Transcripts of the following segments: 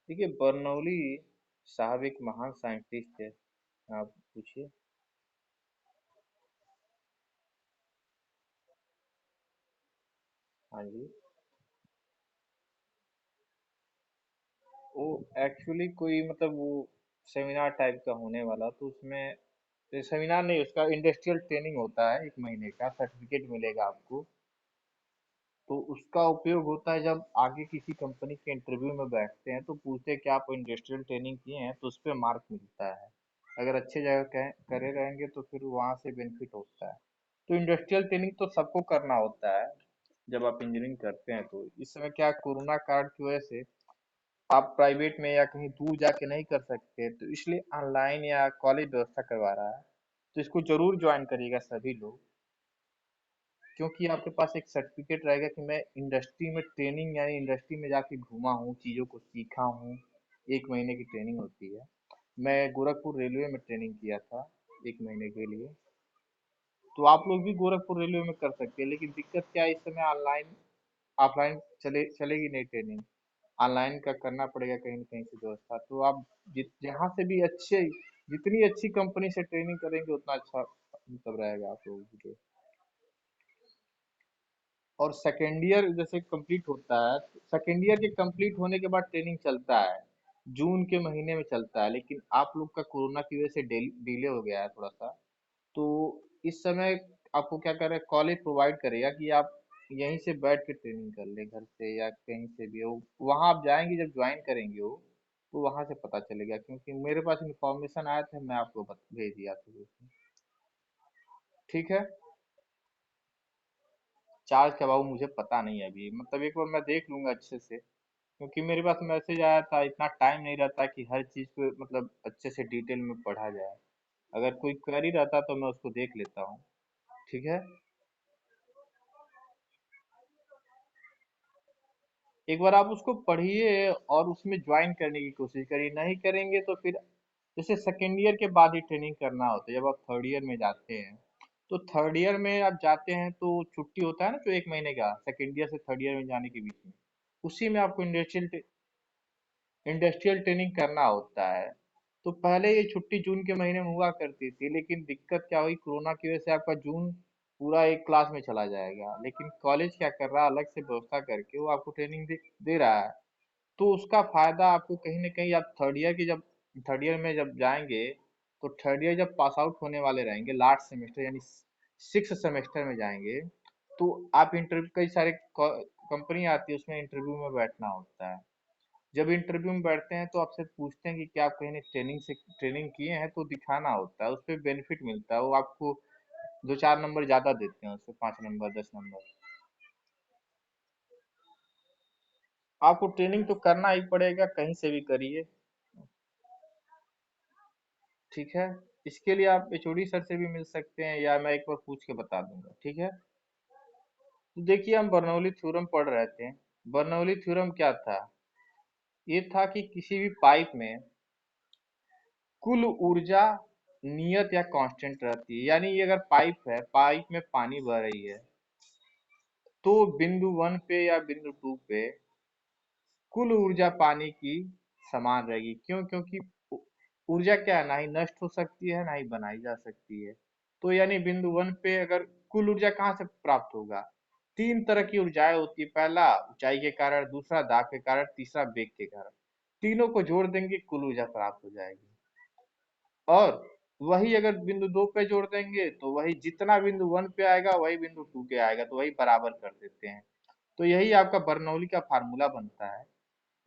देखिए, बर्नौली साहब एक महान साइंटिस्ट थे। आप पूछिए। हाँ जी। वो एक्चुअली कोई मतलब वो सेमिनार टाइप का होने वाला, तो उसमें सेमिनार नहीं, उसका इंडस्ट्रियल ट्रेनिंग होता है, 1 महीने का सर्टिफिकेट मिलेगा आपको। तो उसका उपयोग होता है जब आगे किसी कंपनी के इंटरव्यू में बैठते हैं तो पूछते हैं कि आप इंडस्ट्रियल ट्रेनिंग किए हैं, तो उस पर मार्क मिलता है। अगर अच्छे जगह करे रहेंगे तो फिर वहां से बेनिफिट होता है। तो इंडस्ट्रियल ट्रेनिंग तो सबको करना होता है जब आप इंजीनियरिंग करते हैं। तो इस समय क्या कोरोना काल की वजह से आप प्राइवेट में या कहीं दूर जाके नहीं कर सकते, तो इसलिए ऑनलाइन या कॉलेज व्यवस्था करवा रहा है। तो इसको जरूर ज्वाइन करिएगा सभी लोग, क्योंकि आपके पास एक सर्टिफिकेट रहेगा कि मैं इंडस्ट्री में ट्रेनिंग यानी इंडस्ट्री में जाके घूमा हूँ, चीज़ों को सीखा हूँ। 1 महीने की ट्रेनिंग होती है। मैं गोरखपुर रेलवे में ट्रेनिंग किया था 1 महीने के लिए। तो आप लोग भी गोरखपुर रेलवे में कर सकते हैं, लेकिन दिक्कत क्या है, इस समय ऑनलाइन ऑफलाइन चलेगी नहीं ट्रेनिंग। ऑनलाइन का करना पड़ेगा कहीं ना कहीं से व्यवस्था। तो आप जहाँ से भी अच्छे, जितनी अच्छी कंपनी से ट्रेनिंग करेंगे उतना अच्छा मतलब रहेगा आप लोगों के लिए। और सेकेंड ईयर जैसे कंप्लीट होता है, सेकेंड ईयर के कंप्लीट होने के बाद ट्रेनिंग चलता है, जून के महीने में चलता है। लेकिन आप लोग का कोरोना की वजह से डिले हो गया है थोड़ा सा। तो इस समय आपको क्या कर रहे हैं, कॉलेज प्रोवाइड करेगा कि आप यहीं से बैठ के ट्रेनिंग कर ले, घर से या कहीं से भी हो। वहाँ आप जाएंगे जब ज्वाइन करेंगे हो, तो वहाँ से पता चलेगा, क्योंकि मेरे पास इंफॉर्मेशन आया था, मैं आपको भेज दिया था उसमें। ठीक है। चार्ज का बाबू मुझे पता नहीं है अभी, मतलब एक बार मैं देख लूंगा अच्छे से, क्योंकि मेरे पास मैसेज आया था। इतना टाइम नहीं रहता कि हर चीज को मतलब अच्छे से डिटेल में पढ़ा जाए। अगर कोई क्वेरी रहता तो मैं उसको देख लेता हूँ। ठीक है। एक बार आप उसको पढ़िए और उसमें ज्वाइन करने की कोशिश करिए। नहीं करेंगे तो फिर जैसे सेकेंड ईयर के बाद ही ट्रेनिंग करना होता है, जब आप थर्ड ईयर में जाते हैं। तो थर्ड ईयर में आप जाते हैं तो छुट्टी होता है ना, जो 1 महीने का सेकेंड ईयर से थर्ड ईयर में जाने के बीच में, उसी में आपको इंडस्ट्रियल ट्रेनिंग करना होता है। तो पहले ये छुट्टी जून के महीने में हुआ करती थी, लेकिन दिक्कत क्या हुई, कोरोना की वजह से आपका जून पूरा एक क्लास में चला जाएगा। लेकिन कॉलेज क्या कर रहा है, अलग से व्यवस्था करके वो आपको ट्रेनिंग दे रहा है। तो उसका फायदा आपको कहीं ना कहीं, आप थर्ड ईयर में जब जाएंगे, तो थर्ड ईयर जब पास आउट होने वाले रहेंगे, लास्ट सेमेस्टर यानी सिक्स सेमेस्टर में जाएंगे, तो आप इंटरव्यू, कई सारे कंपनी आती है उसमें इंटरव्यू में बैठना होता है। जब इंटरव्यू में बैठते हैं तो आपसे पूछते हैं कि क्या आप कहीं ने ट्रेनिंग किए हैं, तो दिखाना होता है, उस पर बेनिफिट मिलता है। वो आपको 2-4 नंबर ज्यादा देते हैं, उससे 5 नंबर 10 नंबर। आपको ट्रेनिंग तो करना ही पड़ेगा, कहीं से भी करिए। ठीक है। इसके लिए आप एचओडी सर से भी मिल सकते हैं, या मैं एक बार पूछ के बता दूंगा। ठीक है। तो देखिए, हम बर्नौली थ्योरम पढ़ रहे थे। बर्नौली थ्योरम क्या था? ये था कि किसी भी पाइप में कुल ऊर्जा नियत या कांस्टेंट रहती है। यानी ये अगर पाइप है, पाइप में पानी बह रही है, तो बिंदु 1 पे या बिंदु 2 पे कुल ऊर्जा पानी की समान रहेगी। क्यों? क्योंकि ऊर्जा क्या है, ना ही नष्ट हो सकती है ना ही बनाई जा सकती है। तो यानी बिंदु 1 पे अगर कुल ऊर्जा कहाँ से प्राप्त होगा, तीन तरह की ऊर्जाएं होती है। पहला ऊंचाई के कारण, दूसरा दाब के कारण, तीसरा वेग के कारण। तीनों को जोड़ देंगे, कुल ऊर्जा प्राप्त हो जाएगी। और वही अगर बिंदु 2 पे जोड़ देंगे, तो वही जितना बिंदु 1 पे आएगा वही बिंदु 2 पे आएगा, तो वही बराबर कर देते हैं। तो यही आपका बर्नौली का फार्मूला बनता है।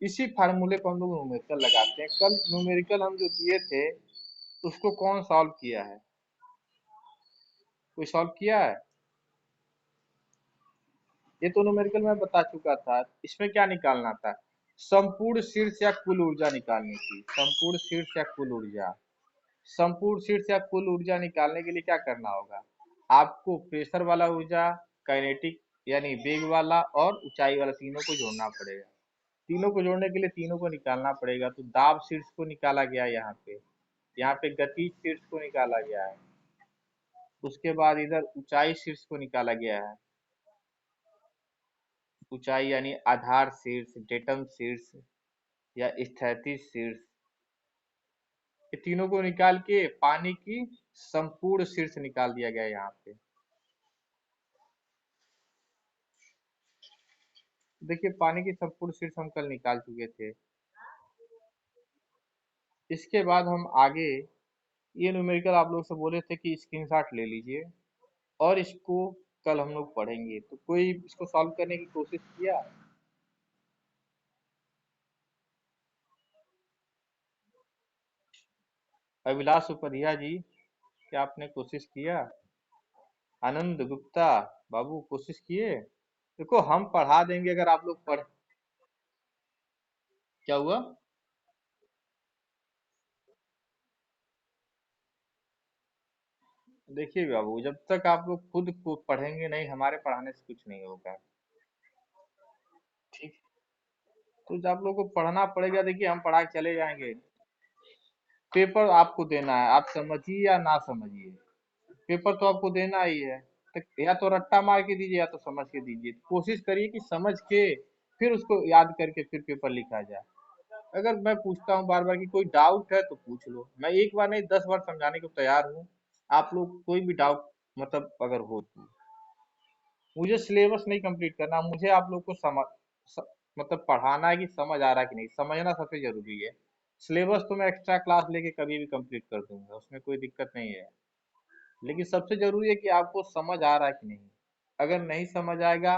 इसी फार्मूले को हम लोग न्यूमेरिकल लगाते हैं। कल न्यूमेरिकल हम जो दिए थे, उसको कौन सॉल्व किया है? कोई सॉल्व किया है? ये तो न्यूमेरिकल में बता चुका था। इसमें क्या निकालना था? संपूर्ण शीर्ष या कुल ऊर्जा निकालनी थी। संपूर्ण शीर्ष या कुल ऊर्जा। संपूर्ण शीर्ष या कुल ऊर्जा निकालने के लिए क्या करना होगा? आपको प्रेशर वाला ऊर्जा, काइनेटिक यानी वेग वाला, और ऊंचाई वाला, तीनों को जोड़ना पड़ेगा। तीनों को जोड़ने के लिए तीनों को निकालना पड़ेगा। तो दाब शीर्ष को निकाला गया यहाँ पे, यहाँ पे गति शीर्ष को निकाला गया है। उसके बाद इधर ऊंचाई शीर्ष को निकाला गया है। ऊंचाई यानी आधार शीर्ष, डेटम शीर्ष। या स्थैतिक शीर्ष, ये तीनों को निकाल के पानी की संपूर्ण शीर्ष निकाल दिया गया है यहाँ पे। देखिए पानी की संपूर्ण शीर्ष हम कल निकाल चुके थे। इसके बाद हम आगे ये न्यूमेरिकल आप लोग से बोले थे कि स्क्रीनशॉट ले लीजिए और इसको कल हम लोग पढ़ेंगे। तो कोई इसको सॉल्व करने की कोशिश किया? अभिलाष उपाध्याय जी, क्या आपने कोशिश किया? आनंद गुप्ता बाबू कोशिश किए? देखो हम पढ़ा देंगे अगर आप लोग पढ़। क्या हुआ? देखिए बाबू, जब तक आप लोग खुद को पढ़ेंगे नहीं, हमारे पढ़ाने से कुछ नहीं होगा। ठीक। तो जब आप लोग को पढ़ना पड़ेगा, देखिए हम पढ़ा के चले जाएंगे। पेपर आपको देना है, आप समझिए या ना समझिए, पेपर तो आपको देना ही है। तो या तो रट्टा मार के दीजिए या तो समझ के दीजिए। कोशिश करिए कि समझ के फिर उसको याद करके फिर पेपर लिखा जाए। अगर मैं पूछता हूँ बार बार कि कोई डाउट है तो पूछ लो, मैं एक बार नहीं 10 बार समझाने को तैयार हूँ। आप लोग कोई भी डाउट मतलब अगर हो तो। मुझे सिलेबस नहीं कंप्लीट करना, मुझे आप लोग को स, मतलब पढ़ाना है कि समझ आ रहा है कि नहीं, समझना सबसे जरूरी है। सिलेबस तो मैं एक्स्ट्रा क्लास लेके कभी भी कंप्लीट कर दूंगा, उसमें कोई दिक्कत नहीं है। लेकिन सबसे जरूरी है कि आपको समझ आ रहा है कि नहीं। अगर नहीं समझ आएगा,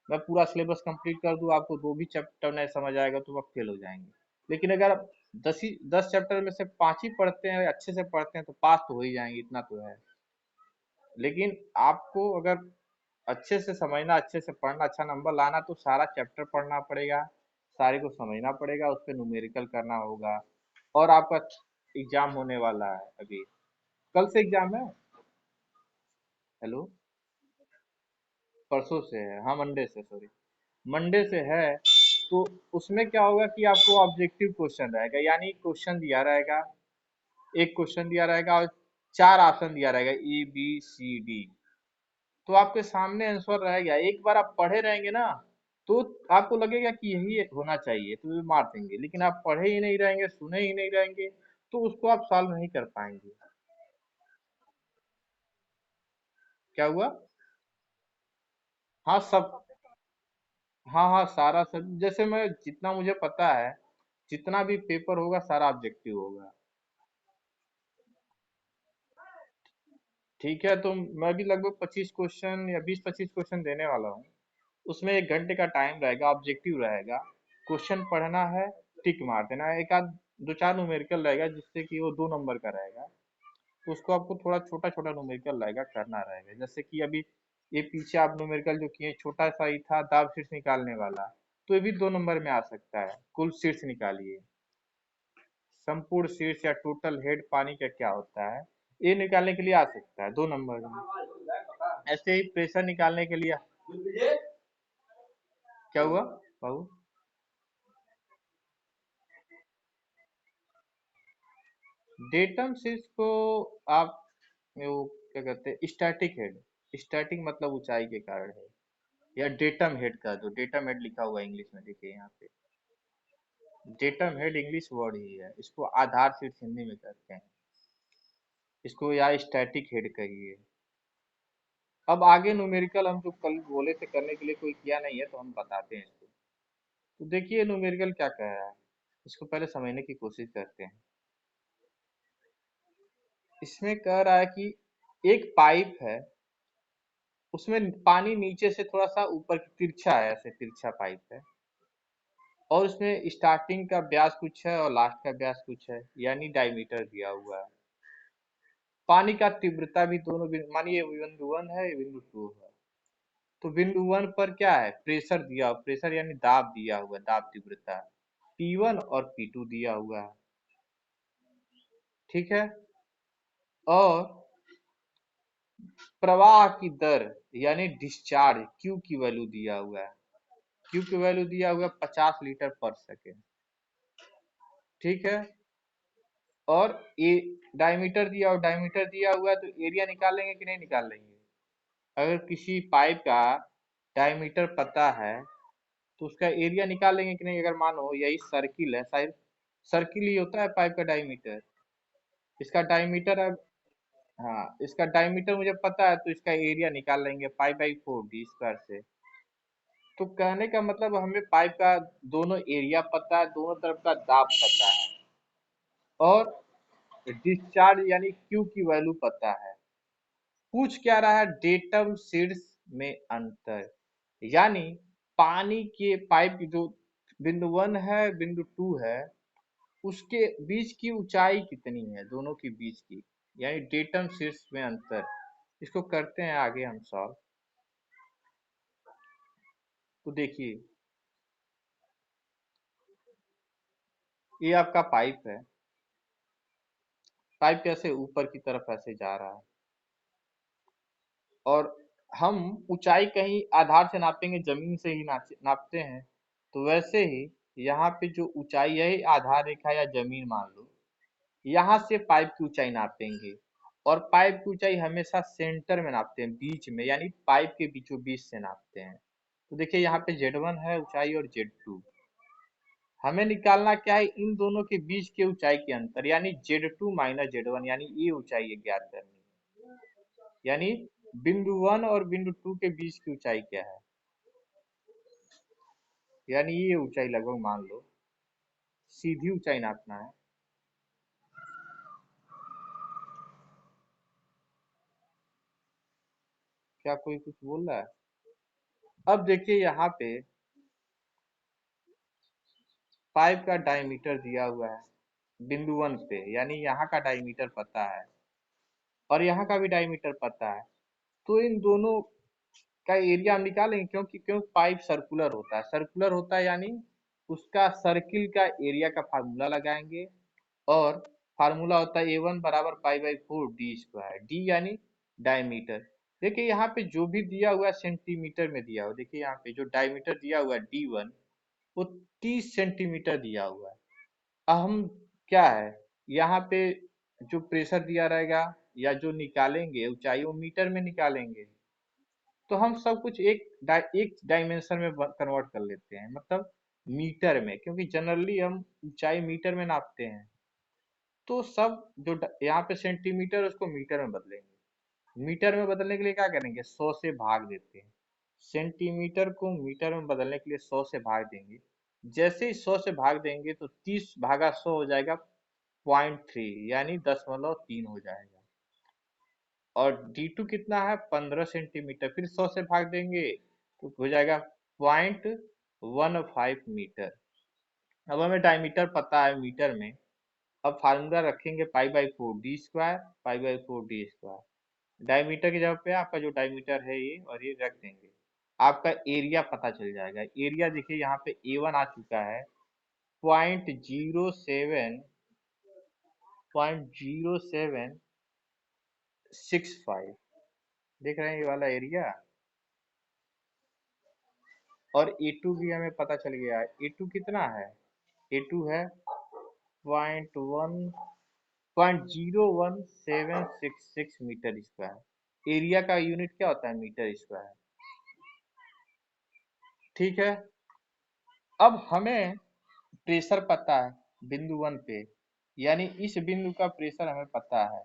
मैं पूरा सिलेबस कंप्लीट कर दूं, आपको दो भी चैप्टर नहीं समझ आएगा तो आप फेल हो जाएंगे। लेकिन अगर आप 10 चैप्टर में से 5 ही पढ़ते हैं, अच्छे से पढ़ते हैं, तो पास तो हो ही जाएंगे, इतना तो है। लेकिन आपको अगर अच्छे से समझना, अच्छे से पढ़ना, अच्छा नंबर लाना, तो सारा चैप्टर पढ़ना पड़ेगा, सारे को समझना पड़ेगा, उस पर न्यूमेरिकल करना होगा। और आपका एग्जाम होने वाला है अभी, कल से एग्जाम है। हेलो। परसों से है, हाँ मंडे से, सॉरी, मंडे से है। तो उसमें क्या होगा कि आपको ऑब्जेक्टिव क्वेश्चन रहेगा, यानी क्वेश्चन दिया रहेगा, एक क्वेश्चन दिया रहेगा और 4 ऑप्शन दिया रहेगा, ए बी सी डी। तो आपके सामने आंसर रहेगा, एक बार आप पढ़े रहेंगे ना, तो आपको लगेगा कि यही होना चाहिए, तो ये मार देंगे। लेकिन आप पढ़े ही नहीं रहेंगे, सुने ही नहीं रहेंगे, तो उसको आप सॉल्व नहीं कर पाएंगे। क्या हुआ? हाँ सब। हाँ हाँ, सारा सब, जैसे मैं जितना मुझे पता है, जितना भी पेपर होगा सारा ऑब्जेक्टिव होगा। ठीक है, तो मैं भी लगभग 25 क्वेश्चन या 20-25 क्वेश्चन देने वाला हूँ। उसमें 1 घंटे का टाइम रहेगा, ऑब्जेक्टिव रहेगा। क्वेश्चन पढ़ना है, टिक मार देना है, एक आध दो चार न्यूमेरिकल रहेगा जिससे कि वो 2 नंबर का रहेगा। तो उसको आपको थोड़ा छोटा छोटा न्यूमेरिकल रहेगा, करना रहेगा। जैसे कि अभी ये पीछे आप न्यूमेरिकल जो किए, छोटा सा ही था दाब शीर्ष निकालने वाला, तो ये भी 2 नंबर में आ सकता है। कुल शीर्ष निकालिए, संपूर्ण शीर्ष या टोटल हेड पानी का क्या होता है, ये निकालने के लिए आ सकता है 2 नंबर में। ऐसे ही प्रेशर निकालने के लिए। क्या हुआ बाबू? डेटम शीर्ष को आप वो क्या कहते हैं, स्टैटिक हेड। स्टैटिक मतलब ऊंचाई के कारण है, या डेटम हेड का, जो डेटम हेड लिखा हुआ है इंग्लिश में, देखिए यहाँ पे, डेटम हेड इंग्लिश वर्ड ही है, इसको आधार शीर्ष हिंदी में कहते हैं। इसको या स्टैटिक हेड कहिए। अब आगे न्यूमेरिकल हम जो कल बोले थे करने के लिए, कोई किया नहीं है तो हम बताते हैं इसको। तो देखिए न्यूमेरिकल क्या कह रहा है, इसको पहले समझने की कोशिश करते हैं। इसमें कह रहा है कि एक पाइप है, उसमें पानी नीचे से थोड़ा सा ऊपर की तिरछा है, ऐसे तिरछा पाइप है, और उसमें स्टार्टिंग का व्यास कुछ है और लास्ट का व्यास कुछ है, यानी डायमीटर दिया हुआ है। पानी का तीव्रता भी दोनों मानिए बिंदु 1 है, बिंदु 2 है। तो बिंदु 1 पर क्या है, प्रेशर दिया हुआ, प्रेशर यानी दाब दिया हुआ, दाब तीव्रता P1 और P2 दिया हुआ है। ठीक है। और प्रवाह की दर यानी डिस्चार्ज Q की वैल्यू दिया हुआ है। Q की वैल्यू दिया हुआ है 50 लीटर पर सेकेंड। ठीक है। और ए डायमीटर दिया, और डायमीटर दिया हुआ है, तो एरिया निकालेंगे कि नहीं निकाल लेंगे? अगर किसी पाइप का डायमीटर पता है, तो उसका एरिया निकाल लेंगे कि नहीं। अगर मानो यही सर्किल है, शायद सर्किल ही होता है पाइप का डायमीटर। इसका डायमीटर अब, हाँ इसका डायमीटर मुझे पता है, तो इसका एरिया निकाल लेंगे पाई बाई 4d² से। तो कहने का मतलब हमें पाइप का दोनों एरिया पता है, दोनों तरफ का दाब पता है, और डिस्चार्ज यानी क्यू की वैल्यू पता है। पूछ क्या रहा है, डेटम शीर्ष में अंतर, यानी पानी के पाइप की जो बिंदु 1 है बिंदु 2 है, उसके बीच की ऊंचाई कितनी है, दोनों के बीच की, यानी डेटम शीर्ष में अंतर। इसको करते हैं आगे हम सॉल्व। तो देखिए, ये आपका पाइप है, पाइप कैसे ऊपर की तरफ ऐसे जा रहा है, और हम ऊंचाई कहीं आधार से नापेंगे, जमीन से ही नापते हैं। तो वैसे ही यहाँ पे जो ऊंचाई है, आधार रेखा या जमीन मान लो, यहाँ से पाइप की ऊंचाई नापेंगे। और पाइप की ऊंचाई हमेशा सेंटर में नापते हैं, बीच में, यानी पाइप के बीचों बीच से नापते हैं। तो देखिए यहाँ पे Z1 है ऊंचाई और Z2। हमें निकालना क्या है, इन दोनों के बीच के ऊंचाई के अंतर, यानी Z2 माइनस Z1, यानी ये ऊंचाई ज्ञात करनी है। यानी बिंदु 1 और बिंदु 2 के बीच की ऊंचाई क्या है, यानी ये ऊंचाई लगभग मान लो, सीधी ऊंचाई नापना है। क्या कोई कुछ बोल रहा है? अब देखिए यहाँ पे पाइप का डायमीटर दिया हुआ है बिंदु 1 पे, यानी यहाँ का डायमीटर पता है, और यहाँ का भी डायमीटर पता है। तो इन दोनों का एरिया हम निकालेंगे, क्यों पाइप सर्कुलर होता है, सर्कुलर होता है यानी उसका सर्किल का एरिया का फार्मूला लगाएंगे। और फार्मूला होता है A1 बराबर पाई बाई 4d², डी यानी डायमीटर। देखिए यहाँ पे जो भी दिया हुआ है सेंटीमीटर में दिया हुआ, देखिए यहाँ पे जो डायमीटर दिया हुआ है D1, वो 30 सेंटीमीटर दिया हुआ है। अब हम क्या है, यहाँ पे जो प्रेशर दिया रहेगा या जो निकालेंगे ऊंचाई, वो मीटर में निकालेंगे। तो हम सब कुछ एक डायमेंशन में कन्वर्ट कर लेते हैं, मतलब मीटर में, क्योंकि जनरली हम ऊंचाई मीटर में नापते हैं। तो सब जो यहाँ पे सेंटीमीटर, उसको मीटर में बदलेंगे। मीटर में बदलने के लिए क्या करेंगे, 100 से भाग देते हैं। सेंटीमीटर को मीटर में बदलने के लिए 100 से भाग देंगे। जैसे ही 100 से भाग देंगे तो 30 भागा 100 हो जाएगा 0.3, यानी 0.3 हो जाएगा। और D2 कितना है, 15 सेंटीमीटर, फिर 100 से भाग देंगे तो हो जाएगा 0.15 मीटर। अब हमें डायमीटर पता है मीटर में। अब फार्मूला रखेंगे pi by 4d², pi by 4d²। Diameter की जगह पे आपका जो डायमीटर है ये, और ये रख देंगे। आपका एरिया पता चल जाएगा। एरिया देखिए यहाँ पे A1 आ चुका है 0.0765। देख रहे हैं ये वाला एरिया। और A2 भी हमें पता चल गया है। A2 कितना है, A2 है 0.017666 मीटर स्क्वायर। एरिया का यूनिट क्या होता है, मीटर स्क्वायर। ठीक है। अब हमें प्रेशर पता है बिंदु 1 पे, यानी इस बिंदु का प्रेशर हमें पता है।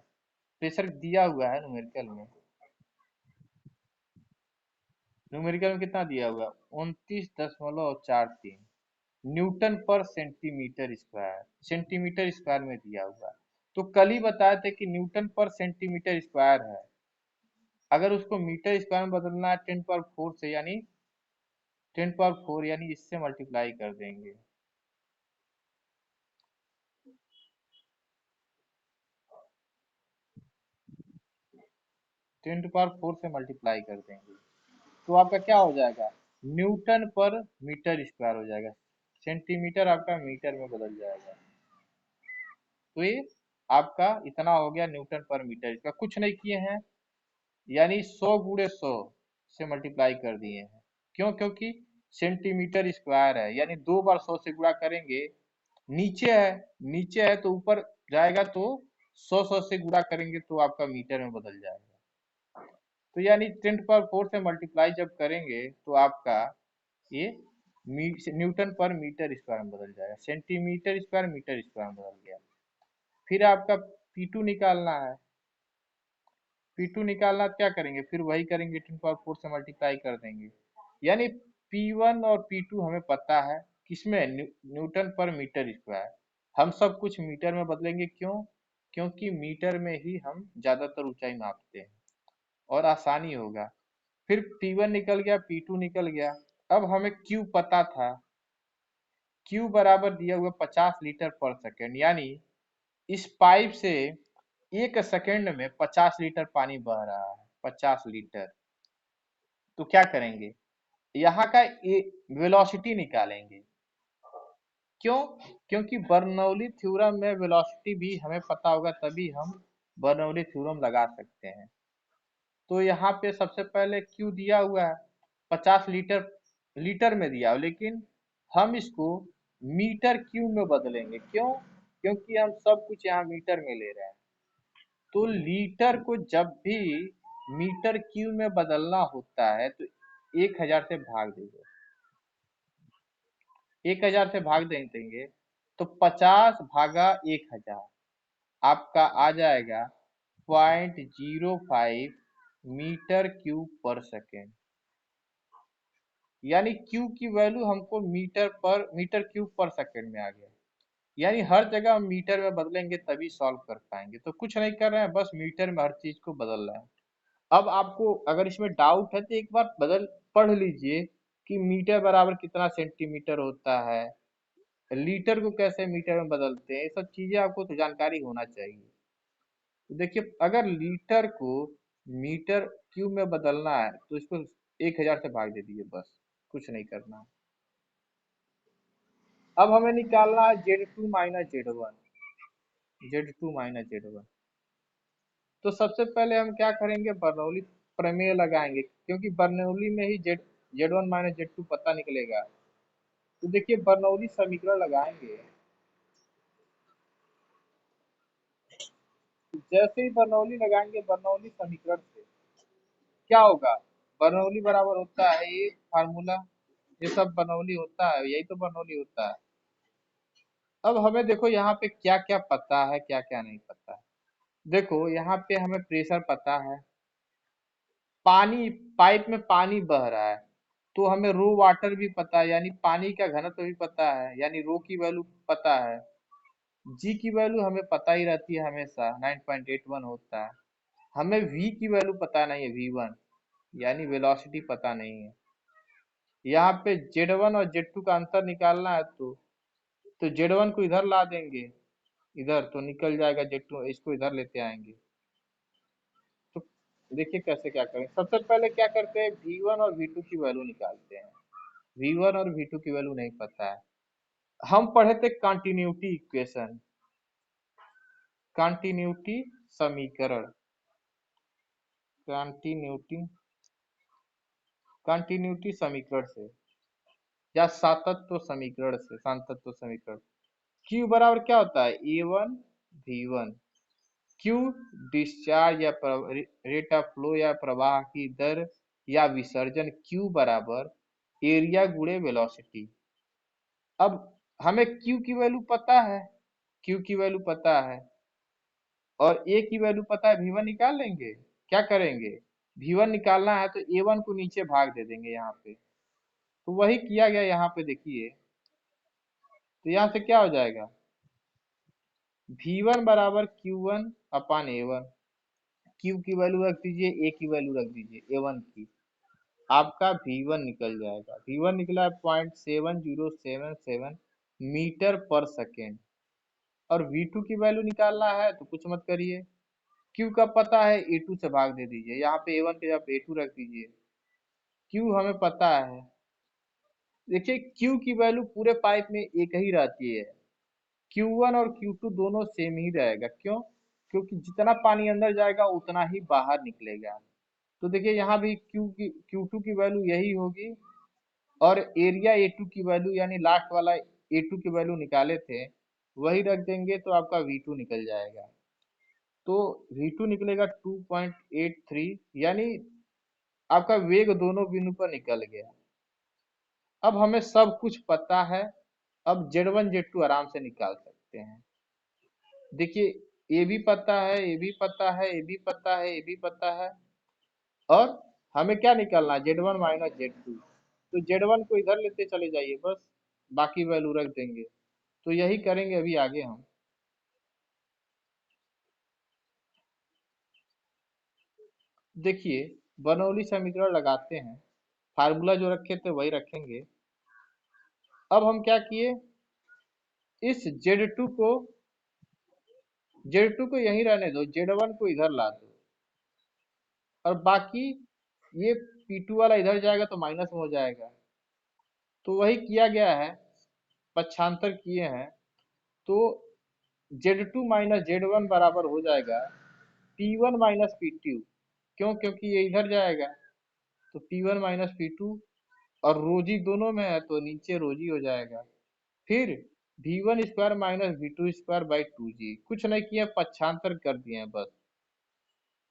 प्रेशर दिया हुआ है न्यूमेरिकल में, न्यूमेरिकल में कितना दिया हुआ है, 29.43 न्यूटन पर सेंटीमीटर स्क्वायर, सेंटीमीटर स्क्वायर में दिया हुआ है। तो कल ही बताए थे कि न्यूटन पर सेंटीमीटर स्क्वायर है। अगर उसको मीटर स्क्वायर में बदलना है 10⁴ से, यानी 10⁴, यानी इससे मल्टीप्लाई कर देंगे। 10⁴ से मल्टीप्लाई कर देंगे तो आपका क्या हो जाएगा, न्यूटन पर मीटर स्क्वायर हो जाएगा। सेंटीमीटर आपका मीटर में बदल जाएगा। तो ये आपका इतना हो गया न्यूटन पर मीटर। इसका कुछ नहीं किए हैं, यानी 100 × 100 से मल्टीप्लाई कर दिए हैं। क्यों, क्योंकि सेंटीमीटर स्क्वायर है, यानी 2 बार 100 से गुणा करेंगे। नीचे है, नीचे है तो ऊपर जाएगा, तो 100 से गुणा करेंगे तो आपका मीटर में बदल जाएगा। तो यानी 10⁴ से मल्टीप्लाई जब करेंगे तो आपका ये न्यूटन पर मीटर स्क्वायर में बदल जाएगा, सेंटीमीटर स्क्वायर मीटर स्क्वायर में बदल गया। फिर आपका P2 निकालना है। P2 निकालना है तो क्या करेंगे, फिर वही करेंगे, 10 पावर 4 से मल्टीप्लाई कर देंगे। यानी P1 और P2 हमें पता है, किसमें, न्यूटन पर मीटर स्क्वायर। हम सब कुछ मीटर में बदलेंगे, क्यों, क्योंकि मीटर में ही हम ज्यादातर ऊंचाई मापते हैं और आसानी होगा। फिर P1 निकल गया, P2 निकल गया। अब हमें Q पता था, Q बराबर दिया हुआ 50 लीटर पर सेकेंड, यानी इस पाइप से 1 सेकेंड में 50 लीटर पानी बह रहा है, 50 लीटर। तो क्या करेंगे, यहाँ का वेलोसिटी निकालेंगे। क्यों, क्योंकि बर्नौली थ्योरम में वेलोसिटी भी हमें पता होगा, तभी हम बर्नौली थ्योरम लगा सकते हैं। तो यहाँ पे सबसे पहले क्यू दिया हुआ है 50 लीटर, लीटर में दिया हो, लेकिन हम इसको मीटर क्यूब में बदलेंगे। क्यों, क्योंकि हम सब कुछ यहाँ मीटर में ले रहे हैं। तो लीटर को जब भी मीटर क्यूब में बदलना होता है तो 1000 से भाग देंगे, 1000 से भाग देंगे तो 50 भागा 1000 आपका आ जाएगा 0.05 मीटर क्यूब पर सेकेंड। यानी क्यू की वैल्यू हमको मीटर क्यूब पर सेकेंड में आ गया। यानी हर जगह हम मीटर में बदलेंगे तभी सॉल्व कर पाएंगे। तो कुछ नहीं कर रहे हैं, बस मीटर में हर चीज को बदल रहे हैं। अब आपको अगर इसमें डाउट है तो एक बार पढ़ लीजिए कि मीटर बराबर कितना सेंटीमीटर होता है, लीटर को कैसे मीटर में बदलते हैं, ये सब चीजें आपको तो जानकारी होना चाहिए। तो देखिए, अगर लीटर को मीटर क्यूब में बदलना है तो इसको 1000 से भाग दे दीजिए, बस, कुछ नहीं करना। अब हमें निकालना है Z2 माइनस Z1। तो सबसे पहले हम क्या करेंगे, बर्नौली प्रमेय लगाएंगे, क्योंकि बर्नौली में ही Z1 माइनस Z2 पता निकलेगा। तो देखिए, बर्नौली समीकरण लगाएंगे। तो जैसे ही बर्नौली लगाएंगे, बर्नौली समीकरण से क्या होगा, बर्नौली बराबर होता है ये फार्मूला, ये सब बर्नौली होता है, यही तो बर्नौली होता है। अब हमें देखो यहाँ पे क्या क्या पता है, क्या क्या नहीं पता है। देखो यहाँ पे हमें प्रेशर पता है, पानी, पाइप में पानी बह रहा है, तो हमें रो वाटर भी पता है, यानी पानी का घनत्व भी पता है, यानी रो की वैल्यू पता है। जी की वैल्यू हमें पता ही रहती है हमेशा, 9.81 होता है। हमें वी की वैल्यू पता नहीं है, V1, यानी वेलोसिटी पता नहीं है। यहाँ पे Z1 और Z2 का अंतर निकालना है, तो Z1 को इधर ला देंगे, इधर तो निकल जाएगा Z2, इसको इधर लेते आएंगे। तो देखिए कैसे क्या करें, सबसे पहले क्या करते हैं, V1 और V2 की वैल्यू निकालते हैं। V1 और V2 की वैल्यू नहीं पता है। हम पढ़े थे कंटिन्यूटी इक्वेशन, कंटिन्यूटी समीकरण, कंटिन्यूटी कंटिन्यूटी समीकरण से, या सातत्व समीकरण। Q बराबर क्या होता है, A1 V1। Q डिस्चार्ज या रेट ऑफ फ्लो या प्रवाह की दर या विसर्जन, Q बराबर एरिया गुणे वेलोसिटी। अब हमें Q की वैल्यू पता है, Q की वैल्यू पता है, और A की वैल्यू पता है, V1 निकाल लेंगे। क्या करेंगे, V1 निकालना है तो A1 को नीचे भाग दे देंगे यहाँ पे। तो वही किया गया यहाँ पे, देखिए। तो यहाँ से क्या हो जाएगा, V1 बराबर Q1 अपान A1। Q की वैल्यू रख दीजिए, A की वैल्यू रख दीजिए A1 की, आपका V1 निकल जाएगा। V1 निकला है 0.7077 मीटर पर सेकेंड। और V2 की वैल्यू निकालना है तो कुछ मत करिए, Q का पता है, A2 से भाग दे दीजिए, यहाँ पे A1 के जगह A2 रख दीजिए। Q हमें पता है। देखिए Q की वैल्यू पूरे पाइप में एक ही रहती है, Q1 और Q2 दोनों सेम ही रहेगा। क्यों, क्योंकि जितना पानी अंदर जाएगा उतना ही बाहर निकलेगा। तो देखिए यहाँ भी Q2 की वैल्यू यही होगी, और एरिया A2 की वैल्यू, यानी लास्ट वाला A2 की वैल्यू निकाले थे, वही रख देंगे तो आपका V2 निकल जाएगा। तो V2 निकलेगा 2.83, यानी आपका वेग दोनों बिंदु पर निकल गया। अब हमें सब कुछ पता है। अब Z1 Z2 आराम से निकाल सकते हैं। देखिए, ये भी पता है, ये भी पता है, ये भी पता है, ये भी पता है। और हमें क्या निकालना है? Z1 minus Z2। तो Z1 को इधर लेते चले जाइए बस, बाकी वैल्यू रख देंगे। तो यही करेंगे अभी आगे हम। देखिए, बर्नौली समीकरण लगाते हैं, फार्मूला जो रखे थे वही रखेंगे। अब हम क्या किए, इस Z2 को यहीं रहने दो, Z1 को इधर ला दो, और बाकी ये P2 वाला इधर जाएगा तो माइनस में हो जाएगा। तो वही किया गया है, पक्षांतर किए हैं। तो Z2 माइनस Z1 बराबर हो जाएगा P1 माइनस P2। क्यों? क्योंकि ये इधर जाएगा, तो P1 माइनस P2, और रोजी दोनों में है तो नीचे रोजी हो जाएगा। फिर V1 square minus V2 square by 2G। कुछ नहीं किया, पक्षांतर कर दिए हैं बस,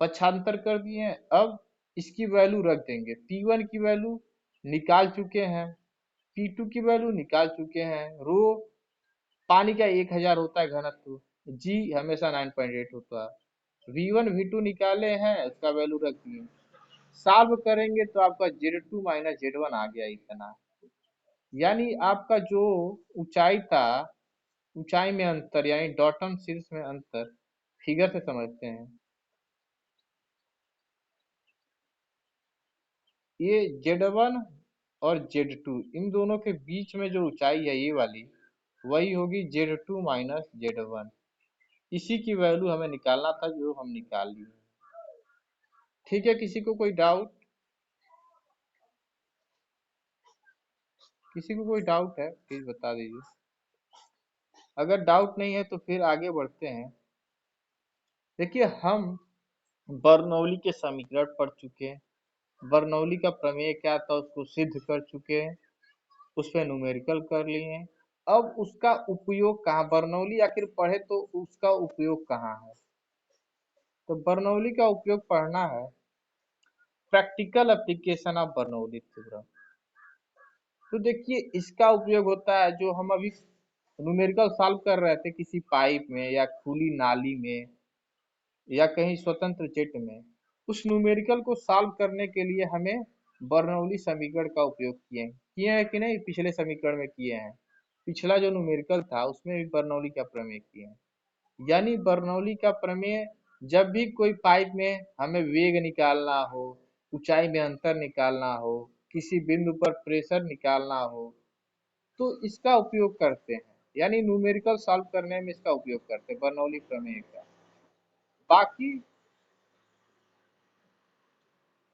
पक्षांतर कर दिए हैं। अब इसकी वैल्यू रख देंगे। P1 की वैल्यू निकाल चुके हैं, P2 की वैल्यू निकाल चुके हैं। रो पानी का 1000 होता है घनत्व, जी हमेशा 9.8 होता है। V1 V2 निकाले हैं, उसका वैल्यू रख दिए। सॉल्व करेंगे तो आपका Z2 माइनस Z1 आ गया इतना। यानी आपका जो ऊंचाई था, ऊंचाई में अंतर यानी डॉल्टन शीर्ष में अंतर, फिगर से समझते हैं। ये Z1 और Z2, इन दोनों के बीच में जो ऊंचाई है ये वाली, वही होगी Z2 माइनस Z1। इसी की वैल्यू हमें निकालना था, जो हम निकाल लिए। ठीक है, किसी को कोई डाउट? किसी को कोई डाउट है प्लीज बता दीजिए। अगर डाउट नहीं है तो फिर आगे बढ़ते हैं। देखिए, हम बर्नौली के समीकरण पढ़ चुके हैं, बर्नौली का प्रमेय क्या था उसको सिद्ध कर चुके हैं, उस पे न्यूमेरिकल कर लिए हैं। अब उसका उपयोग कहाँ, बर्नौली आखिर पढ़े तो उसका उपयोग कहाँ है? तो बर्नौली का उपयोग पढ़ना है, practical application of Bernoulli theorem. तो देखिए, इसका उपयोग होता है जो हम अभी न्यूमेरिकल सॉल्व कर रहे थे किसी पाइप में या खुली नाली में या कहीं स्वतंत्र जेट में। उस न्यूमेरिकल को सॉल्व करने के लिए हमें बर्नौली समीकरण का उपयोग किए हैं कि नहीं? पिछले समीकरण में किए हैं। पिछला जो न्यूमेरिकल था उसमें भी बर्नौली का प्रमेय किए हैं। यानी बर्नौली का प्रमेय, जब भी कोई पाइप में हमें वेग निकालना हो, ऊंचाई में अंतर निकालना हो, किसी बिंदु पर प्रेशर निकालना हो, तो इसका उपयोग करते हैं। यानी न्यूमेरिकल सॉल्व करने में इसका उपयोग करते हैं, बर्नौली प्रमेय का। बाकी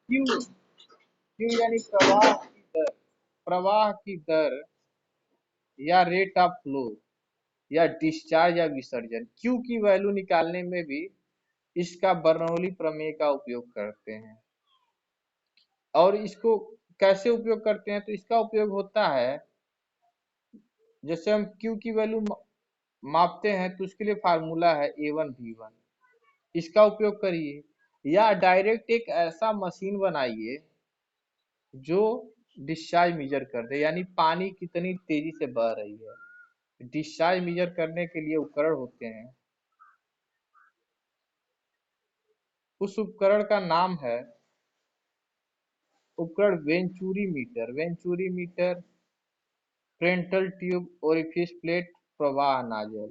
क्यू, क्यू यानी प्रवाह की दर, प्रवाह की दर या रेट ऑफ फ्लो या डिस्चार्ज या विसर्जन, क्यू की वैल्यू निकालने में भी इसका बर्नौली प्रमेय का उपयोग करते हैं। और इसको कैसे उपयोग करते हैं? तो इसका उपयोग होता है, जैसे हम क्यू की वैल्यू मापते हैं तो उसके लिए फार्मूला है A1V1, इसका उपयोग करिए। या डायरेक्ट एक ऐसा मशीन बनाइए जो डिस्चार्ज मेजर कर दे, यानी पानी कितनी तेजी से बह रही है। डिस्चार्ज मेजर करने के लिए उपकरण होते हैं, उस उपकरण का नाम है उपकरण वेंचुरी मीटर। वेंचुरी मीटर, फ्रेंटल ट्यूब, ओरिफिस प्लेट, प्रवाह नाजल,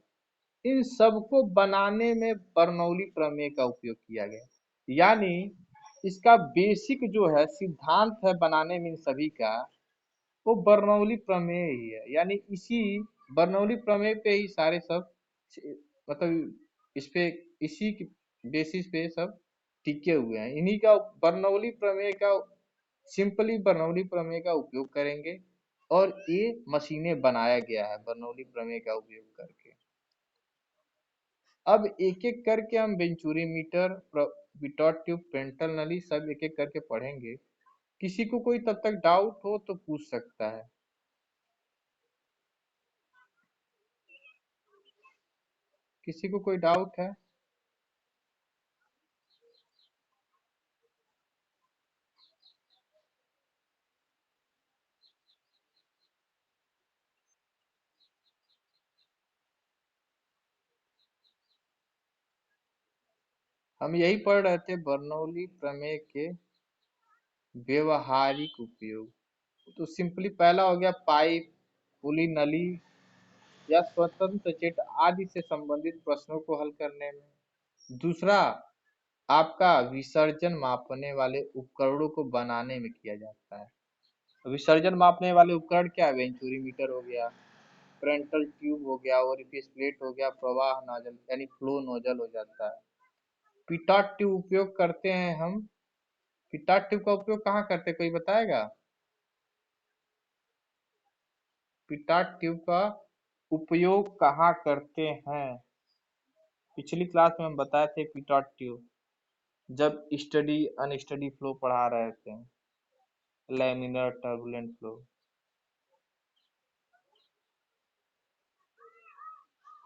इन सबको बनाने में बर्नौली प्रमेय का उपयोग किया गया। यानी इसका बेसिक जो है सिद्धांत है बनाने में इन सभी का, वो बर्नौली प्रमेय ही है। यानी इसी बर्नौली प्रमेय पे ही सारे सब, मतलब इस पे, इसी की बेसिस पे सब टिके हुए हैं। इन्हीं का बर्नौली प्रमेय का, सिंपली बर्नौली प्रमेय का उपयोग करेंगे। और ये मशीनें बनाया गया है बर्नौली प्रमेय का उपयोग करके। अब एक एक करके हम वेंचुरी मीटर, विटॉट ट्यूब, फ्रेंटल नली सब एक एक करके पढ़ेंगे। किसी को कोई तब तक डाउट हो तो पूछ सकता है। किसी को कोई डाउट है? हम यही पढ़ रहे थे बर्नौली प्रमेय के व्यवहारिक उपयोग। तो सिंपली पहला हो गया पाइप, खुली नली या स्वतंत्र जेट आदि से संबंधित प्रश्नों को हल करने में। दूसरा, आपका विसर्जन मापने वाले उपकरणों को बनाने में किया जाता है। तो विसर्जन मापने वाले उपकरण क्या है? वेंचुरीमीटर हो गया, फ्रंटल ट्यूब हो गया, ओरिफिस प्लेट हो गया, प्रवाह नोजल यानी फ्लो नोजल हो जाता है। पिटॉट ट्यूब उपयोग करते हैं हम। पिटॉट ट्यूब का उपयोग कहाँ करते हैं, कोई बताएगा? पिटॉट ट्यूब का उपयोग कहाँ करते हैं? पिछली क्लास में हम बताए थे पिटॉट ट्यूब, जब स्टडी अनस्टडी फ्लो पढ़ा रहे थे, लैमिनर टर्बुलेंट फ्लो।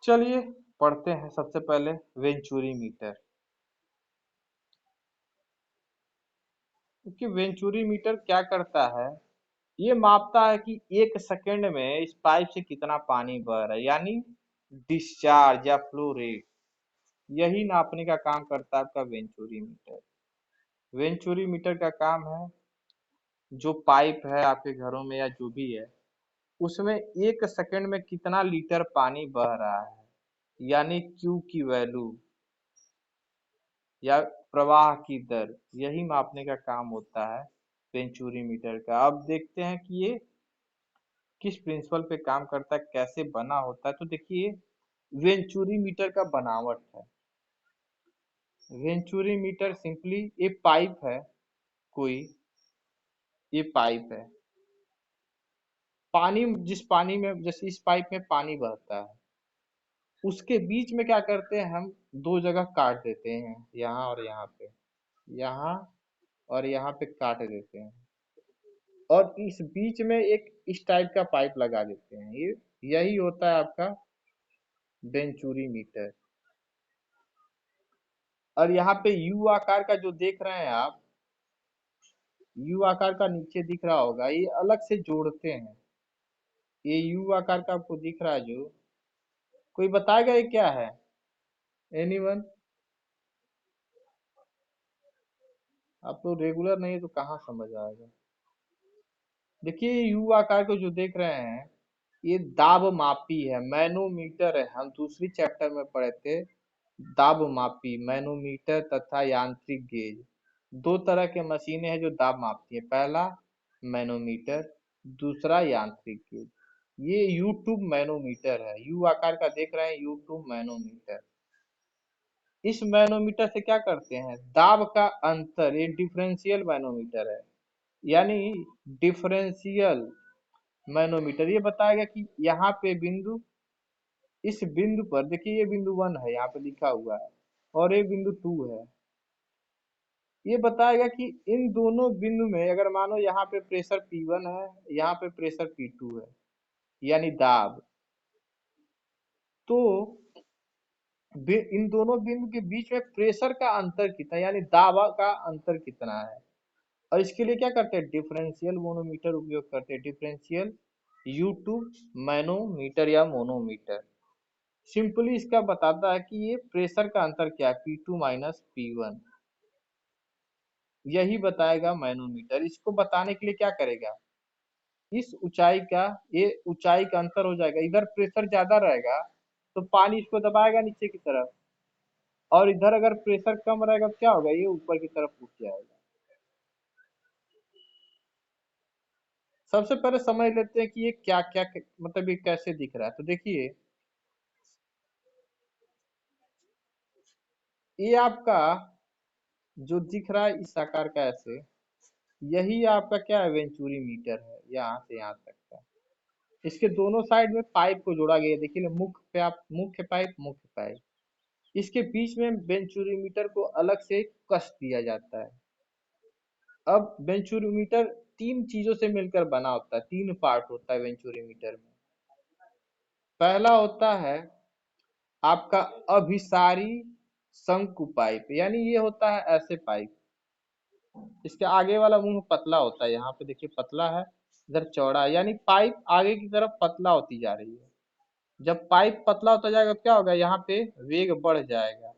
चलिए पढ़ते हैं सबसे पहले वेंचुरी मीटर। क्योंकि वेंचुरी मीटर क्या करता है, ये मापता है कि 1 सेकंड में इस पाइप से कितना पानी बह रहा है, यानी डिस्चार्ज या फ्लो रेट। यही नापने का काम करता है आपका वेंचुरी मीटर। वेंचुरी मीटर का काम है, जो पाइप है आपके घरों में या जो भी है, उसमें 1 सेकंड में कितना लीटर पानी बह रहा है, यानी क्यू की वैल्यू या प्रवाह की दर, यही मापने का काम होता है वेंचुरी मीटर का। अब देखते हैं कि ये किस प्रिंसिपल पे काम करता है, कैसे बना होता है। तो देखिए, वेंचुरी मीटर का बनावट है। वेंचुरी मीटर सिंपली ये पाइप है, कोई ये पाइप है, पानी जिस पानी में, जैसे इस पाइप में पानी बहता है, उसके बीच में क्या करते हैं हम, दो जगह काट देते हैं, यहाँ और यहाँ पे, यहाँ और यहाँ पे काट देते हैं, और इस बीच में एक इस टाइप का पाइप लगा देते हैं। ये यही होता है आपका वेंचुरी मीटर। और यहाँ पे यू आकार का जो देख रहे हैं आप, यू आकार का नीचे दिख रहा होगा, ये अलग से जोड़ते हैं। ये यू आकार का आपको दिख रहा है जो, कोई बताएगा ये क्या है? एनीवन? आप तो रेगुलर नहीं है तो कहाँ समझ आएगा। देखिए ये यू आकार को जो देख रहे हैं, ये दाब मापी है, मैनोमीटर है। हम दूसरी चैप्टर में पढ़े थे दाब मापी, मैनोमीटर तथा यांत्रिक गेज। दो तरह के मशीनें हैं जो दाब मापती है, पहला मैनोमीटर, दूसरा यांत्रिक गेज। ये यू ट्यूब मैनोमीटर है, यू आकार का देख रहे हैं, यू ट्यूब मैनोमीटर। इस मैनोमीटर से क्या करते हैं, दाब का अंतर, ये डिफरेंशियल मैनोमीटर है, यानी डिफरेंशियल मैनोमीटर ये बताएगा कि यहाँ पे बिंदु, इस बिंदु पर देखिए, ये बिंदु 1 है, यहाँ पे लिखा हुआ है, और ये बिंदु 2 है। ये बताएगा कि इन दोनों बिंदु में अगर मानो यहाँ पे प्रेशर P1 है, यहाँ पे प्रेशर P2 है, यानी दाब, तो इन दोनों बिंदु के बीच में प्रेशर का अंतर कितना, यानी दाब का अंतर कितना है। और इसके लिए क्या करते हैं, डिफरेंशियल मोनोमीटर उपयोग करते हैं, डिफरेंशियल यू ट्यूब मैनोमीटर या मोनोमीटर। सिंपली इसका बताता है कि ये प्रेशर का अंतर क्या है, P2 माइनस P1, यही बताएगा मैनोमीटर। इसको बताने के लिए क्या करेगा, इस ऊंचाई का, ये ऊंचाई का अंतर हो जाएगा, इधर प्रेशर ज्यादा रहेगा तो पानी इसको दबाएगा नीचे की तरफ, और इधर अगर प्रेशर कम रहेगा तो क्या होगा, ये ऊपर की तरफ उठ जाएगा। सबसे पहले समझ लेते हैं कि ये क्या क्या, मतलब ये कैसे दिख रहा है। तो देखिए, ये आपका जो दिख रहा है इस आकार का ऐसे, यही आपका क्या है, वेंचुरी मीटर है, यहाँ से यहाँ तक का। इसके दोनों साइड में पाइप को जोड़ा गया है, देखिए मुख्य पाइप, मुख्य पाइप, इसके बीच में वेंचुरीमीटर को अलग से कस दिया जाता है। अब वेंचुरीमीटर तीन चीजों से मिलकर बना होता है, तीन पार्ट होता है वेंचुरीमीटर में। पहला होता है आपका अभिसारी शंकु पाइप, यानी ये होता है ऐसे पाइप, इसके आगे वाला मुंह पतला होता है, यहाँ पे देखिए पतला है, इधर चौड़ा है, यानी पाइप आगे की तरफ पतला होती जा रही है। जब पाइप पतला होता जाएगा तो क्या होगा, यहाँ पे वेग बढ़ जाएगा,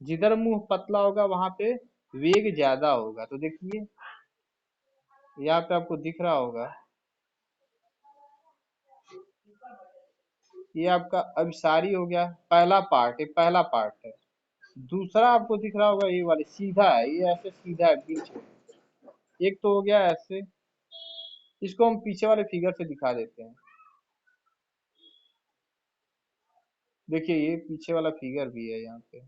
जिधर मुंह पतला होगा वहां पे वेग ज्यादा होगा। तो देखिए यहाँ पे आपको दिख रहा होगा, ये आपका अभिसारी हो गया, पहला पार्ट, ये पहला पार्ट है। दूसरा आपको दिख रहा होगा ये वाली सीधा है, ये ऐसे सीधा है बीच में। एक तो हो गया ऐसे, इसको हम पीछे वाले फिगर से दिखा देते हैं। देखिए ये पीछे वाला फिगर भी है यहाँ पे।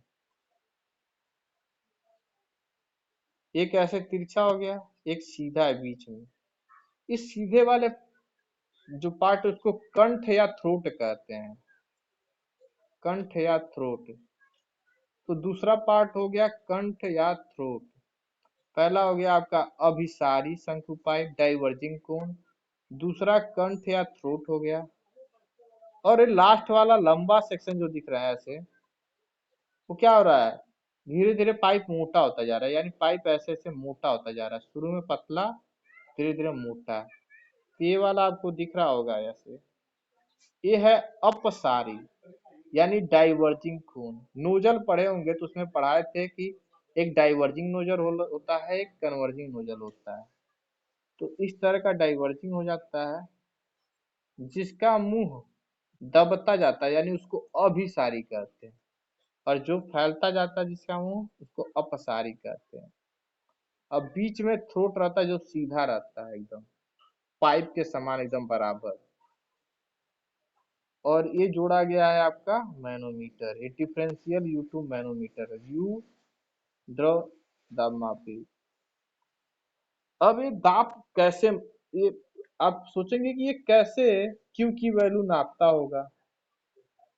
एक ऐसे तिरछा हो गया, एक सीधा है बीच में। इस सीधे वाले जो पार्ट है उसको कंठ या थ्रोट कहते हैं, कंठ या थ्रोट। तो दूसरा पार्ट हो गया कंठ या थ्रोट। पहला हो गया आपका अभिसारी शंकुपाई डाइवर्जिंग कोन, दूसरा कंठ या थ्रोट हो गया। और ये लास्ट वाला लंबा सेक्शन जो दिख रहा है ऐसे, वो क्या हो रहा है, धीरे धीरे पाइप मोटा होता जा रहा है, यानी पाइप ऐसे ऐसे मोटा होता जा रहा है, शुरू में पतला धीरे धीरे मोटा। तो ये वाला आपको दिख रहा होगा ऐसे, ये है अपसारी यानी डाइवर्जिंग खून। नोजल पढ़े होंगे तो उसमें पढ़ाए थे कि एक डाइवर्जिंग नोजल होता है, एक कन्वर्जिंग नोजल होता है। तो इस तरह का डाइवर्जिंग हो जाता है, जिसका मुंह दबता जाता है यानी उसको अभिसारी कहते हैं, और जो फैलता जाता है जिसका मुंह उसको अपसारी कहते हैं। अब बीच में थ्रोट रहता है जो सीधा रहता है एकदम पाइप के समान एकदम बराबर। और ये जोड़ा गया है आपका मैनोमीटर, ये डिफरेंशियल यू टू मैनोमीटर, यू द्रव दाब मापी। अब ये दाब कैसे, ये आप सोचेंगे कि ये कैसे क्यू की वैल्यू नापता होगा।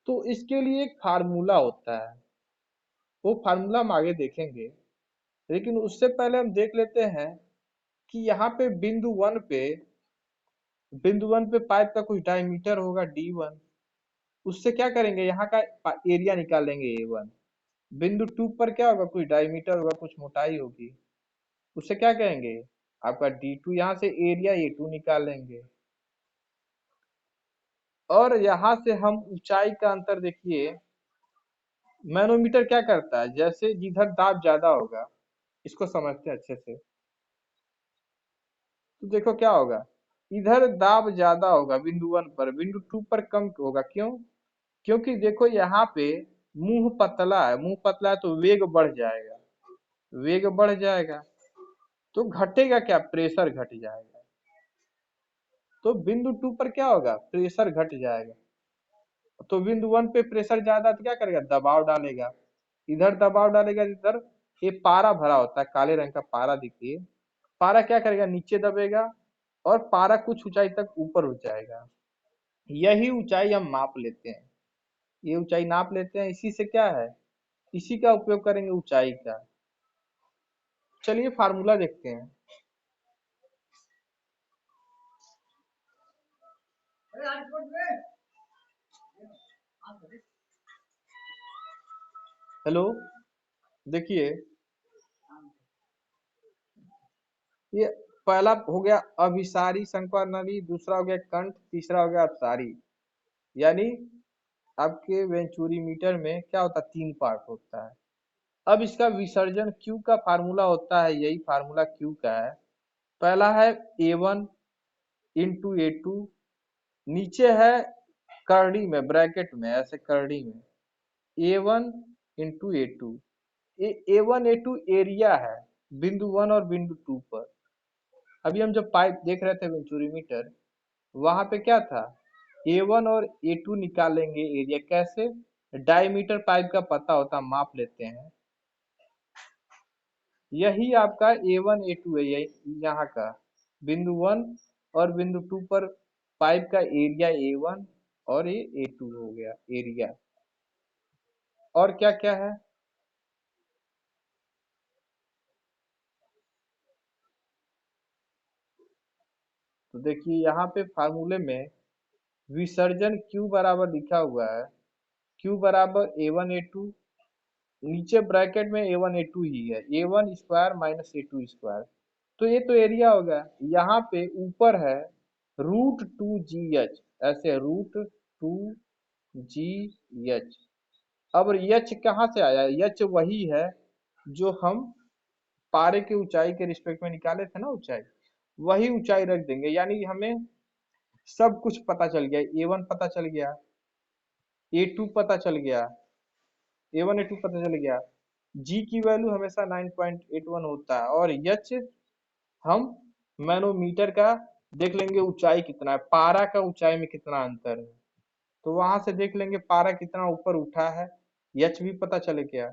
तो इसके लिए एक फार्मूला होता है, वो फार्मूला हम आगे देखेंगे। लेकिन उससे पहले हम देख लेते हैं कि यहाँ पे बिंदु वन पे पाइप का कुछ डायमीटर होगा D1। उससे क्या करेंगे, यहाँ का एरिया निकालेंगे A1। बिंदु टू पर क्या होगा, कुछ डायमीटर होगा, कुछ मोटाई होगी, उससे क्या कहेंगे आपका D2। यहाँ से एरिया A2 निकालेंगे। और यहाँ से हम ऊंचाई का अंतर देखिए, मैनोमीटर क्या करता है, जैसे जिधर दाब ज्यादा होगा, इसको समझते हैं अच्छे से। तो देखो क्या होगा, इधर दाब ज्यादा होगा बिंदु वन पर, बिंदु टू पर कम होगा। क्यों? क्योंकि देखो यहाँ पे मुंह पतला है, मुंह पतला है तो वेग बढ़ जाएगा, वेग बढ़ जाएगा तो घटेगा क्या, प्रेशर घट जाएगा। तो बिंदु टू पर क्या होगा, प्रेशर घट जाएगा। तो बिंदु वन पे प्रेशर ज्यादा तो क्या करेगा, दबाव डालेगा। इधर दबाव डालेगा, इधर ये पारा भरा होता है, काले रंग का पारा दिखिए, पारा क्या करेगा, नीचे दबेगा और पारा कुछ ऊंचाई तक ऊपर उठ जाएगा। यही ऊंचाई हम माप लेते हैं, ये ऊंचाई नाप लेते हैं। इसी से क्या है, इसी का उपयोग करेंगे ऊंचाई का। चलिए फार्मूला देखते हैं। हेलो, देखिए ये पहला हो गया अभिसारी संकर नली, दूसरा हो गया कंठ, तीसरा हो गया अपसारी। यानी आपके वेंचुरीमीटर में क्या होता है, तीन पार्ट होता है। अब इसका विसर्जन क्यू का फार्मूला होता है, यही फार्मूला क्यू का है। पहला है A1 इंटू A2, नीचे है करड़ी में ब्रैकेट में ऐसे करड़ी में A1 into A2। A1 A2 area है बिंदु वन और बिंदु टू पर। अभी हम जब पाइप देख रहे थे वेंचुरीमीटर, वहां पे क्या था, A1 और A2 निकालेंगे एरिया कैसे, डायमीटर पाइप का पता होता, माप लेते हैं। यही आपका A1 A2 है, यही यहाँ का बिंदु वन और बिंदु टू पर पाइप का एरिया A1 और ये A2 हो गया एरिया। और क्या क्या है, तो देखिए यहाँ पे फार्मूले में विसर्जन Q बराबर लिखा हुआ है, Q बराबर A1 A2, नीचे ब्रैकेट में A1 A2 ही है, A1 square minus A2 square. तो ये तो एरिया होगा। यहाँ पे ऊपर है √2GH, ऐसे √2GH। अब यच कहाँ से आया? यच वही है जो हम पारे के ऊंचाई के रिस्पेक्ट में निकाले थे ना ऊंचाई, वही ऊंचाई रख देंगे। यानी हमें सब कुछ पता चल गया, A1 पता चल गया, A2 पता चल गया, A1 A2 पता चल गया। जी की वैल्यू हमेशा 9.81 होता है, और एच हम मैनोमीटर का देख लेंगे ऊंचाई कितना है, पारा का ऊंचाई में कितना अंतर है, तो वहां से देख लेंगे पारा कितना ऊपर उठा है, एच भी पता चल गया।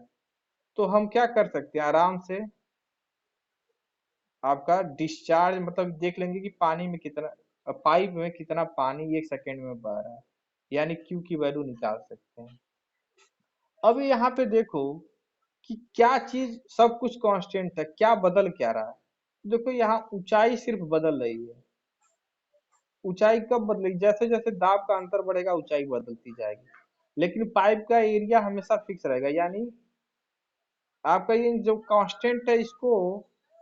तो हम क्या कर सकते हैं आराम से, आपका डिस्चार्ज मतलब देख लेंगे कि पानी में कितना, पाइप में कितना पानी 1 सेकेंड में बह रहा है, यानी क्यू की वैल्यू निकाल सकते हैं। अब यहाँ पे देखो कि क्या चीज, सब कुछ कांस्टेंट है, क्या बदल क्या रहा है। देखो यहाँ ऊंचाई सिर्फ बदल रही है। ऊंचाई कब बदलेगी? जैसे जैसे दाब का अंतर बढ़ेगा ऊंचाई बदलती जाएगी, लेकिन पाइप का एरिया हमेशा फिक्स रहेगा। यानी आपका ये जो कांस्टेंट है इसको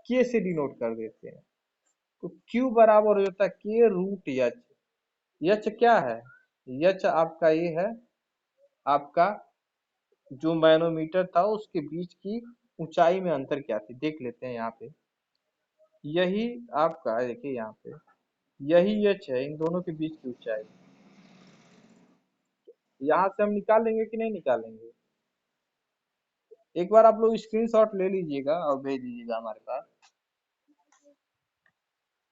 के से डिनोट कर देते हैं। तो Q बराबर हो जाता है के रूट एच। एच क्या है? एच आपका ये है, आपका जो मैनोमीटर था उसके बीच की ऊंचाई में अंतर क्या थी, देख लेते हैं यहाँ पे। यही आपका देखिए यहाँ पे, यही एच है, इन दोनों के बीच की ऊंचाई। यहाँ से हम निकाल लेंगे कि नहीं निकालेंगे? एक बार आप लोग स्क्रीनशॉट ले लीजिएगा और भेज दीजिएगा हमारे पास।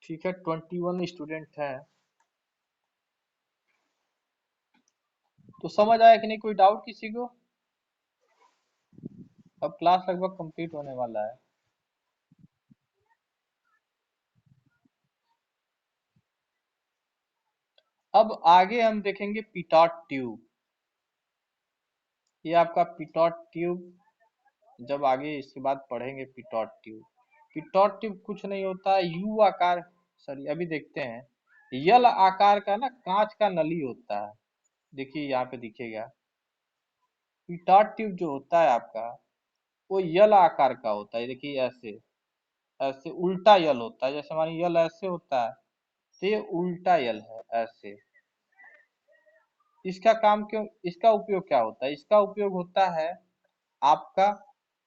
ठीक है, 21 स्टूडेंट हैं। तो समझ आया कि नहीं? कोई डाउट किसी को? अब क्लास लगभग कंप्लीट होने वाला है। अब आगे हम देखेंगे पिटॉट ट्यूब। ये आपका पिटॉट ट्यूब, जब आगे इसके बाद पढ़ेंगे पिटॉट ट्यूब। पिटॉट ट्यूब कुछ नहीं होता है, यू आकार, सॉरी अभी देखते हैं, यल आकार का ना कांच का नली होता है। देखिए यहाँ पे दिखेगा, पिटॉट ट्यूब जो होता है आपका वो यल आकार का होता है। देखिए ऐसे, ऐसे उल्टा यल होता है, जैसे हमारी यल ऐसे होता है, तो ये उल्टा यल है ऐसे। इसका काम क्यों, इसका उपयोग क्या होता है? इसका उपयोग होता है आपका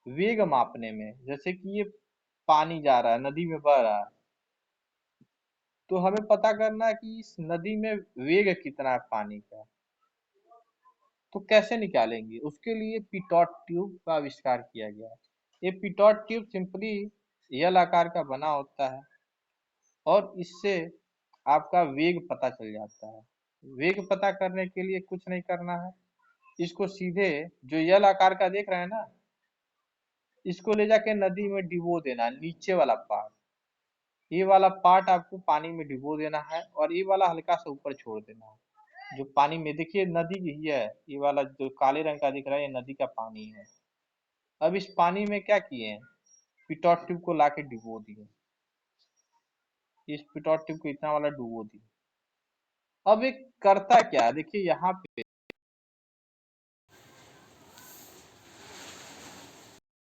वेग मापने में। जैसे कि ये पानी जा रहा है, नदी में बह रहा है, तो हमें पता करना है कि इस नदी में वेग कितना है पानी का। तो कैसे निकालेंगे? उसके लिए पिटॉट ट्यूब का आविष्कार किया गया है। ये पिटॉट ट्यूब सिंपली यल आकार का बना होता है, और इससे आपका वेग पता चल जाता है। वेग पता करने के लिए कुछ नहीं करना है, इसको सीधे जो यल आकार का देख रहे हैं ना, इसको ले जाके नदी में डिबो देना है, नीचे वाला पार्ट। ये वाला पार्ट आपको पानी में डिबो देना है, और ये वाला हल्का सा ऊपर छोड़ देना है। जो पानी में देखिए नदी ही है, ये वाला जो काले रंग का दिख रहा है ये नदी का पानी है। अब इस पानी में क्या किए हैं, पिटॉट ट्यूब को लाके डिबो दिए। इस पिटॉट ट्यूब को इतना वाला डुबो दिए। अब एक करता क्या है, देखिए यहाँ पे